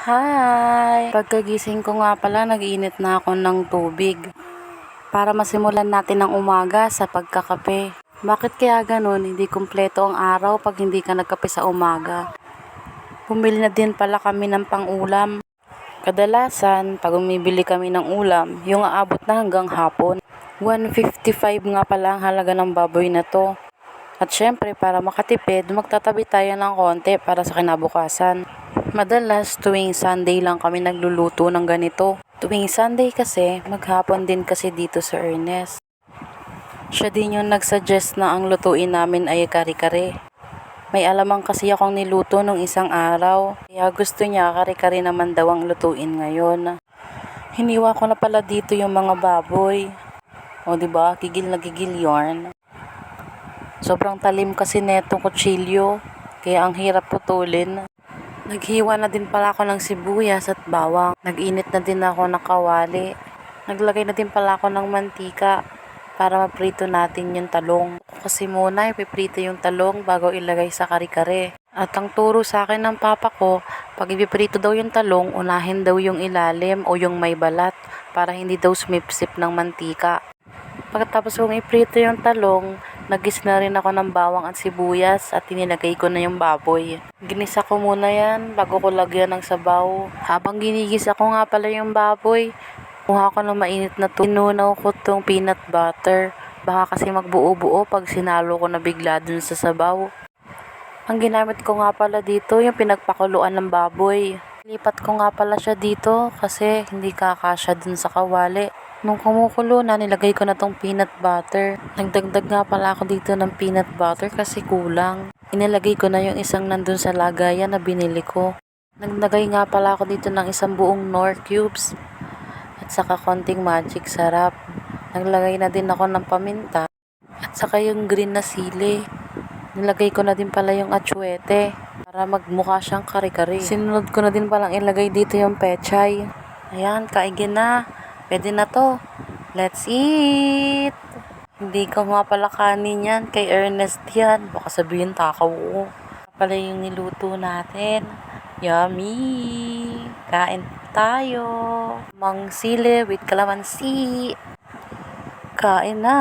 Hi! Pagkagising ko nga pala, nag-iinit na ako ng tubig para masimulan natin ang umaga sa pagkakape. Bakit kaya ganun? Hindi kumpleto ang araw pag hindi ka nagkape sa umaga. Bumili na din pala kami ng pang-ulam. Kadalasan, pag umibili kami ng ulam, yung aabot na hanggang hapon. 155 nga pala ang halaga ng baboy na to. At syempre, para makatipid, magtatabi tayo ng konti para sa kinabukasan. Madalas, tuwing Sunday lang kami nagluluto ng ganito. Tuwing Sunday kasi, maghapon din kasi dito sa Ernest. Siya din yung nagsuggest na ang lutuin namin ay kare-kare. May alamang kasi akong niluto nung isang araw, kaya gusto niya kare-kare naman daw ang lutuin ngayon. Hiniwa ko na pala dito yung mga baboy. O diba, gigil na gigil yarn. Sobrang talim kasi netong kutsilyo, kaya ang hirap putulin. Naghiwa na din pala ako ng sibuyas at bawang. Nag-init na din ako ng kawali. Naglagay na din pala ako ng mantika para maprito natin yung talong. Kasi muna ipiprito yung talong bago ilagay sa kare-kare. At ang turo sa akin ng papa ko, pag ipiprito daw yung talong, unahin daw yung ilalim o yung may balat para hindi daw sumipsip ng mantika. Pagkatapos kong iprito yung talong, nagis na rin ako ng bawang at sibuyas at tinilagay ko na yung baboy. Ginisa ko muna yan bago ko lagyan ng sabaw. Habang ginigisa ko nga pala yung baboy, kuha ko ng mainit na tubig. Inunaw ko tong peanut butter. Baka kasi magbuo-buo pag sinalo ko na bigla dun sa sabaw. Ang ginamit ko nga pala dito yung pinagpakuluan ng baboy. Lipat ko nga pala siya dito kasi hindi kakasya dun sa kawali. Nung kumukulo na, nilagay ko na tong peanut butter. Nagdagdag nga pala ako dito ng peanut butter kasi kulang. Inilagay ko na yung isang nandun sa lagayan na binili ko. Naglagay nga pala ako dito ng isang buong Knorr cubes at saka konting magic sarap. Naglagay na din ako ng paminta at saka yung green na sili. Nilagay ko na din pala yung atsuete para magmukha siyang kare-kare. Sinunod ko na din palang ilagay dito yung pechay. Ayan, kaigin na. Pwede na to. Let's eat! Hindi ko nga pala kanin yan. Kay Ernest yan. Baka sabihin takaw ko. Pala yung niluto natin. Yummy! Kain tayo. Mang sili with kalamansi. Kain na!